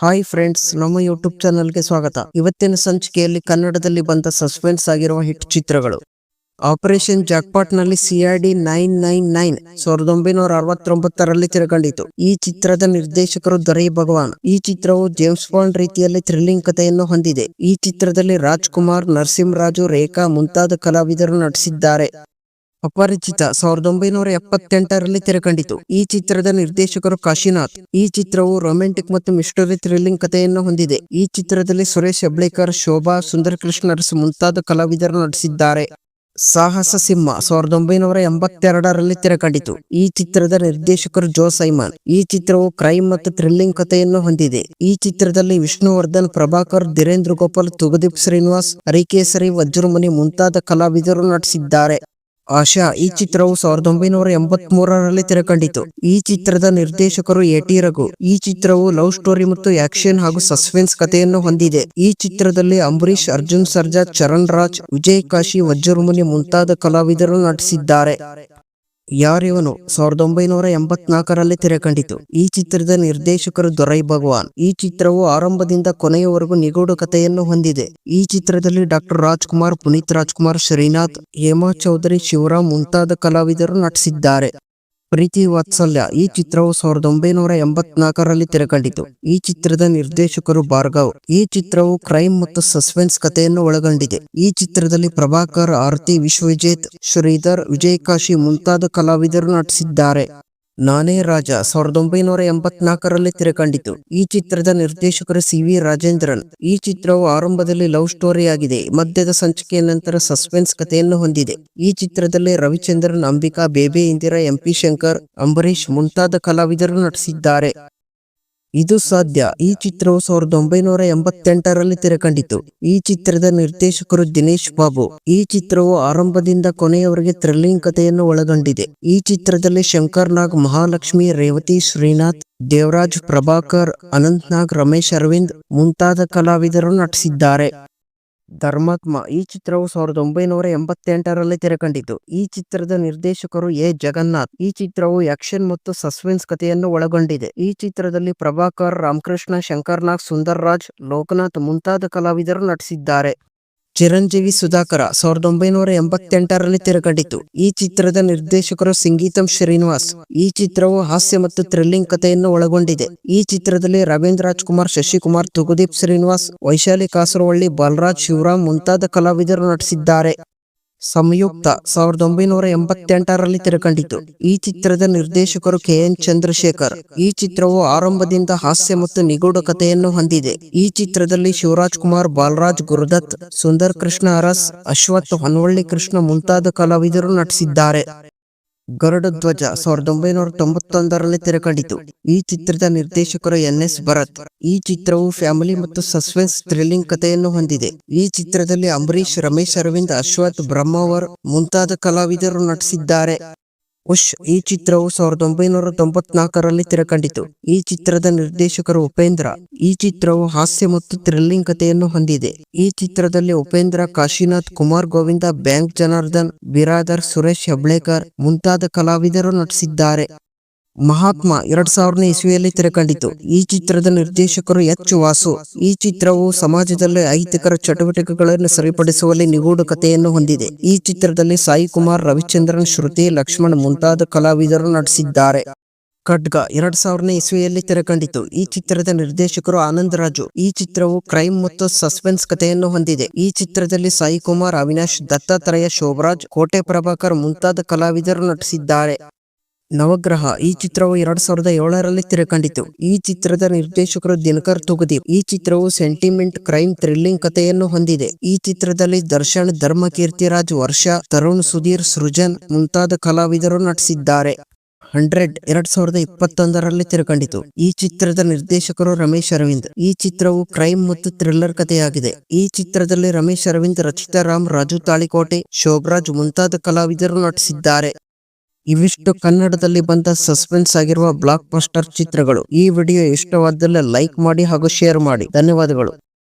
Hi friends, ನಮ್ಮ YouTube ಚಾನಲ್ಗೆ ಸ್ವಾಗತ. ಇವತ್ತಿನ ಸಂಚಿಕೆಯಲ್ಲಿ ಕನ್ನಡದಲ್ಲಿ ಬಂದ ಸಸ್ಪೆನ್ಸ್ ಆಗಿರುವ ಹಿಟ್ ಚಿತ್ರಗಳು. ಆಪರೇಷನ್ ಜಾಕ್ಪಾಟ್ ನಲ್ಲಿ CID 999 1969ರಲ್ಲಿ ತೆರೆಕಂಡಿತು. ಈ ಚಿತ್ರದ ನಿರ್ದೇಶಕರು ದೊರೈ ಭಗವಾನ್. ಈ ಚಿತ್ರವು ಜೇಮ್ಸ್ ಬಾಂಡ್ ರೀತಿಯಲ್ಲಿ ಥ್ರಿಲ್ಲಿಂಗ್ ಕಥೆಯನ್ನು ಹೊಂದಿದೆ. ಈ ಚಿತ್ರದಲ್ಲಿ ರಾಜ್ಕುಮಾರ್, ನರಸಿಂಹರಾಜು, ರೇಖಾ ಮುಂತಾದ ಕಲಾವಿದರು ನಟಿಸಿದ್ದಾರೆ. ಅಪರಿಚಿತ 1978ರಲ್ಲಿ ತೆರೆಕಂಡಿತು. ಈ ಚಿತ್ರದ ನಿರ್ದೇಶಕರು ಕಾಶಿನಾಥ್. ಈ ಚಿತ್ರವು ರೊಮ್ಯಾಂಟಿಕ್ ಮತ್ತು ಮಿಸ್ಟರಿ ಥ್ರಿಲ್ಲಿಂಗ್ ಕಥೆಯನ್ನು ಹೊಂದಿದೆ. ಈ ಚಿತ್ರದಲ್ಲಿ ಸುರೇಶ್ ಹೆಬ್ಳೇಕರ್, ಶೋಭಾ, ಸುಂದರಕೃಷ್ಣ ಅರಸ್ ಮುಂತಾದ ಕಲಾವಿದರು ನಟಿಸಿದ್ದಾರೆ. ಸಾಹಸ ಸಿಂಹ 1982ರಲ್ಲಿ ತೆರೆಕಂಡಿತು. ಈ ಚಿತ್ರದ ನಿರ್ದೇಶಕರು ಜೋ ಸೈಮನ್. ಈ ಚಿತ್ರವು ಕ್ರೈಮ್ ಮತ್ತು ಥ್ರಿಲ್ಲಿಂಗ್ ಕಥೆಯನ್ನು ಹೊಂದಿದೆ. ಈ ಚಿತ್ರದಲ್ಲಿ ವಿಷ್ಣುವರ್ಧನ್, ಪ್ರಭಾಕರ್, ಧೀರೇಂದ್ರ ಗೋಪಾಲ್, ತುಗದೀಪ್ ಶ್ರೀನಿವಾಸ್, ಹರಿಕೇಸರಿ, ವಜ್ರಮುನಿ ಮುಂತಾದ ಕಲಾವಿದರು ನಟಿಸಿದ್ದಾರೆ. ಆಶಾ. ಈ ಚಿತ್ರವು 1983ರಲ್ಲಿ ತೆರೆಕಂಡಿತು. ಈ ಚಿತ್ರದ ನಿರ್ದೇಶಕರು ಎ.ಟಿ. ರಘು. ಈ ಚಿತ್ರವು ಲವ್ ಸ್ಟೋರಿ ಮತ್ತು ಆಕ್ಷನ್ ಹಾಗೂ ಸಸ್ಪೆನ್ಸ್ ಕಥೆಯನ್ನು ಹೊಂದಿದೆ. ಈ ಚಿತ್ರದಲ್ಲಿ ಅಂಬರೀಶ್, ಅರ್ಜುನ್ ಸರ್ಜಾ, ಚರಣ್ ರಾಜ್, ವಿಜಯ್ ಕಾಶಿ, ವಜ್ರಮುನಿ ಮುಂತಾದ ಕಲಾವಿದರು ನಟಿಸಿದ್ದಾರೆ. ಯಾರಿವನು 1984ರಲ್ಲಿ ತೆರೆಕಂಡಿತು. ಈ ಚಿತ್ರದ ನಿರ್ದೇಶಕರು ದೊರೈ ಭಗವಾನ್. ಈ ಚಿತ್ರವು ಆರಂಭದಿಂದ ಕೊನೆಯವರೆಗೂ ನಿಗೂಢ ಕಥೆಯನ್ನು ಹೊಂದಿದೆ. ಈ ಚಿತ್ರದಲ್ಲಿ ಡಾ. ರಾಜ್ಕುಮಾರ್, ಪುನೀತ್ ರಾಜ್ಕುಮಾರ್, ಶ್ರೀನಾಥ್, ಹೇಮಾ ಚೌಧರಿ, ಶಿವರಾಮ್ ಮುಂತಾದ ಕಲಾವಿದರು ನಟಿಸಿದ್ದಾರೆ. ಪ್ರೀತಿ ವಾತ್ಸಲ್ಯ. ಈ ಚಿತ್ರವು 1984ರಲ್ಲಿ ತೆರೆಕಂಡಿತು. ಈ ಚಿತ್ರದ ನಿರ್ದೇಶಕರು ಭಾರ್ಗವ್. ಈ ಚಿತ್ರವು ಕ್ರೈಮ್ ಮತ್ತು ಸಸ್ಪೆನ್ಸ್ ಕಥೆಯನ್ನು ಒಳಗೊಂಡಿದೆ. ಈ ಚಿತ್ರದಲ್ಲಿ ಪ್ರಭಾಕರ್, ಆರತಿ, ವಿಶ್ವಜಿತ್, ಶ್ರೀಧರ್, ವಿಜಯ್ ಕಾಶಿ ಮುಂತಾದ ಕಲಾವಿದರು ನಟಿಸಿದ್ದಾರೆ. ನಾನೇ ರಾಜ 1984ರಲ್ಲಿ ತೆರೆಕಂಡಿತು. ಈ ಚಿತ್ರದ ನಿರ್ದೇಶಕರು ಸಿ.ವಿ. ರಾಜೇಂದ್ರನ್. ಈ ಚಿತ್ರವು ಆರಂಭದಲ್ಲಿ ಲವ್ ಸ್ಟೋರಿ ಆಗಿದೆ. ಮಧ್ಯದ ಸಂಚಿಕೆಯ ನಂತರ ಸಸ್ಪೆನ್ಸ್ ಕಥೆಯನ್ನು ಹೊಂದಿದೆ. ಈ ಚಿತ್ರದಲ್ಲಿ ರವಿಚಂದ್ರನ್, ಅಂಬಿಕಾ, ಬೇಬಿ ಇಂದಿರಾ, MP ಶಂಕರ್, ಅಂಬರೀಶ್ ಮುಂತಾದ ಕಲಾವಿದರು ನಟಿಸಿದ್ದಾರೆ. ಇದು ಸಾಧ್ಯ. ಈ ಚಿತ್ರವು 1988ರಲ್ಲಿ ತೆರೆಕಂಡಿತು. ಈ ಚಿತ್ರದ ನಿರ್ದೇಶಕರು ದಿನೇಶ್ ಬಾಬು. ಈ ಚಿತ್ರವು ಆರಂಭದಿಂದ ಕೊನೆಯವರೆಗೆ ಥ್ರಿಲ್ಲಿಂಗ್ ಕಥೆಯನ್ನು ಒಳಗೊಂಡಿದೆ. ಈ ಚಿತ್ರದಲ್ಲಿ ಶಂಕರ್ ನಾಗ್, ಮಹಾಲಕ್ಷ್ಮಿ, ರೇವತಿ, ಶ್ರೀನಾಥ್, ದೇವರಾಜ್, ಪ್ರಭಾಕರ್, ಅನಂತ್ ನಾಗ್, ರಮೇಶ್ ಅರವಿಂದ್ ಮುಂತಾದ ಕಲಾವಿದರು ನಟಿಸಿದ್ದಾರೆ. ಧರ್ಮಾತ್ಮ. ಈ ಚಿತ್ರವು 1988ರಲ್ಲಿ ತೆರೆಕಂಡಿತು. ಈ ಚಿತ್ರದ ನಿರ್ದೇಶಕರು ಎ. ಜಗನ್ನಾಥ್. ಈ ಚಿತ್ರವು ಆಕ್ಷನ್ ಮತ್ತು ಸಸ್ಪೆನ್ಸ್ ಕಥೆಯನ್ನು ಒಳಗೊಂಡಿದೆ. ಈ ಚಿತ್ರದಲ್ಲಿ ಪ್ರಭಾಕರ್, ರಾಮಕೃಷ್ಣ, ಶಂಕರ್ ನಾಗ್, ಸುಂದರ್ ರಾಜ್, ಲೋಕನಾಥ್ ಮುಂತಾದ ಕಲಾವಿದರು ನಟಿಸಿದ್ದಾರೆ. ಚಿರಂಜೀವಿ ಸುಧಾಕರ 1988ರಲ್ಲಿ ತೆರೆಕಂಡಿತು. ಈ ಚಿತ್ರದ ನಿರ್ದೇಶಕರು ಸಂಗೀತಂ ಶ್ರೀನಿವಾಸ್. ಈ ಚಿತ್ರವು ಹಾಸ್ಯ ಮತ್ತು ಥ್ರಿಲ್ಲಿಂಗ್ ಕಥೆಯನ್ನು ಒಳಗೊಂಡಿದೆ. ಈ ಚಿತ್ರದಲ್ಲಿ ರವೀಂದ್ರ ರಾಜ್ಕುಮಾರ್, ಶಶಿಕುಮಾರ್, ತುಗದೀಪ್ ಶ್ರೀನಿವಾಸ್, ವೈಶಾಲಿ ಕಾಸರವಳ್ಳಿ, ಬಾಲರಾಜ್, ಶಿವರಾಮ್ ಮುಂತಾದ ಕಲಾವಿದರು ನಟಿಸಿದ್ದಾರೆ. ಸಂಯುಕ್ತ 1988ರಲ್ಲಿ ತೆರೆಕಂಡಿತು. ಈ ಚಿತ್ರದ ನಿರ್ದೇಶಕರು KN ಚಂದ್ರಶೇಖರ್. ಈ ಚಿತ್ರವು ಆರಂಭದಿಂದ ಹಾಸ್ಯ ಮತ್ತು ನಿಗೂಢ ಕಥೆಯನ್ನು ಹೊಂದಿದೆ. ಈ ಚಿತ್ರದಲ್ಲಿ ಶಿವರಾಜ್ ಕುಮಾರ್, ಬಾಲರಾಜ್, ಗುರುದತ್, ಸುಂದರ್ ಕೃಷ್ಣ ಅರಸ್, ಅಶ್ವಥ್, ಹೊನ್ನವಳ್ಳಿ ಕೃಷ್ಣ ಮುಂತಾದ ಕಲಾವಿದರು ನಟಿಸಿದ್ದಾರೆ. ಗರುಡಧ್ವಜ 1991ರಲ್ಲಿ ತೆರೆಕಂಡಿತು. ಈ ಚಿತ್ರದ ನಿರ್ದೇಶಕರು NS ಭರತ್. ಈ ಚಿತ್ರವು ಫ್ಯಾಮಿಲಿ ಮತ್ತು ಸಸ್ಪೆನ್ಸ್ ಥ್ರಿಲ್ಲಿಂಗ್ ಕಥೆಯನ್ನು ಹೊಂದಿದೆ. ಈ ಚಿತ್ರದಲ್ಲಿ ಅಂಬರೀಶ್, ರಮೇಶ್ ಅರವಿಂದ್, ಅಶ್ವಥ್, ಬ್ರಹ್ಮಾವರ್ ಮುಂತಾದ ಕಲಾವಿದರು ನಟಿಸಿದ್ದಾರೆ. ಉಶ್. ಈ ಚಿತ್ರವು 1994ರಲ್ಲಿ ತೆರೆಕಂಡಿತು. ಈ ಚಿತ್ರದ ನಿರ್ದೇಶಕರು ಉಪೇಂದ್ರ. ಈ ಚಿತ್ರವು ಹಾಸ್ಯ ಮತ್ತು ಥ್ರಿಲ್ಲಿಂಗ್ ಕಥೆಯನ್ನು ಹೊಂದಿದೆ. ಈ ಚಿತ್ರದಲ್ಲಿ ಉಪೇಂದ್ರ, ಕಾಶಿನಾಥ್, ಕುಮಾರ್ ಗೋವಿಂದ, ಬ್ಯಾಂಕ್ ಜನಾರ್ದನ್, ಬಿರಾದರ್, ಸುರೇಶ್ ಹೆಬ್ಳೇಕರ್ ಮುಂತಾದ ಕಲಾವಿದರು ನಟಿಸಿದ್ದಾರೆ. ಮಹಾತ್ಮ 2000ನೇ ಇಸ್ವಿಯಲ್ಲಿ ತೆರೆಕಂಡಿತು. ಈ ಚಿತ್ರದ ನಿರ್ದೇಶಕರು H. ವಾಸು. ಈ ಚಿತ್ರವು ಸಮಾಜದಲ್ಲಿ ಅಹಿತಕರ ಚಟುವಟಿಕೆಗಳನ್ನು ಸರಿಪಡಿಸುವಲ್ಲಿ ನಿಗೂಢ ಕಥೆಯನ್ನು ಹೊಂದಿದೆ. ಈ ಚಿತ್ರದಲ್ಲಿ ಸಾಯಿ ಕುಮಾರ್, ರವಿಚಂದ್ರನ್, ಶ್ರುತಿ, ಲಕ್ಷ್ಮಣ್ ಮುಂತಾದ ಕಲಾವಿದರು ನಟಿಸಿದ್ದಾರೆ. ಖಡ್ಗ 2000ನೇ ಇಸ್ವಿಯಲ್ಲಿ ತೆರೆಕಂಡಿತು. ಈ ಚಿತ್ರದ ನಿರ್ದೇಶಕರು ಆನಂದ್ ರಾಜು. ಈ ಚಿತ್ರವು ಕ್ರೈಮ್ ಮತ್ತು ಸಸ್ಪೆನ್ಸ್ ಕಥೆಯನ್ನು ಹೊಂದಿದೆ. ಈ ಚಿತ್ರದಲ್ಲಿ ಸಾಯಿ ಕುಮಾರ್, ಅವಿನಾಶ್, ದತ್ತಾತ್ರೇಯ, ಶೋಭರಾಜ್, ಕೋಟೆ ಪ್ರಭಾಕರ್ ಮುಂತಾದ ಕಲಾವಿದರು ನಟಿಸಿದ್ದಾರೆ. ನವಗ್ರಹ. ಈ ಚಿತ್ರವು 2007ರಲ್ಲಿ ತೆರೆಕಂಡಿತು. ಈ ಚಿತ್ರದ ನಿರ್ದೇಶಕರು ದಿನಕರ್ ತುಗದೀಪ್. ಈ ಚಿತ್ರವು ಸೆಂಟಿಮೆಂಟ್, ಕ್ರೈಮ್, ಥ್ರಿಲ್ಲಿಂಗ್ ಕಥೆಯನ್ನು ಹೊಂದಿದೆ. ಈ ಚಿತ್ರದಲ್ಲಿ ದರ್ಶನ್, ಧರ್ಮ, ಕೀರ್ತಿರಾಜ್, ವರ್ಷ, ತರುಣ್, ಸುಧೀರ್, ಸೃಜನ್ ಮುಂತಾದ ಕಲಾವಿದರು ನಟಿಸಿದ್ದಾರೆ. 100 2021ರಲ್ಲಿ ತೆರೆಕಂಡಿತು. ಈ ಚಿತ್ರದ ನಿರ್ದೇಶಕರು ರಮೇಶ್ ಅರವಿಂದ್. ಈ ಚಿತ್ರವು ಕ್ರೈಮ್ ಮತ್ತು ಥ್ರಿಲ್ಲರ್ ಕಥೆಯಾಗಿದೆ. ಈ ಚಿತ್ರದಲ್ಲಿ ರಮೇಶ್ ಅರವಿಂದ್, ರಚಿತಾ ರಾಮ್, ರಾಜು ತಾಳಿಕೋಟೆ, ಶೋಭರಾಜ್ ಮುಂತಾದ ಕಲಾವಿದರು ನಟಿಸಿದ್ದಾರೆ. ಇವಿಷ್ಟು ಕನ್ನಡದಲ್ಲಿ ಬಂದ ಸಸ್ಪೆನ್ಸ್ ಆಗಿರುವ ಬ್ಲಾಕ್ ಬಸ್ಟರ್ ಚಿತ್ರಗಳು. ಈ ವಿಡಿಯೋ ಇಷ್ಟವಾದಲ್ಲಿ ಲೈಕ್ ಮಾಡಿ ಹಾಗೂ ಶೇರ್ ಮಾಡಿ. ಧನ್ಯವಾದಗಳು.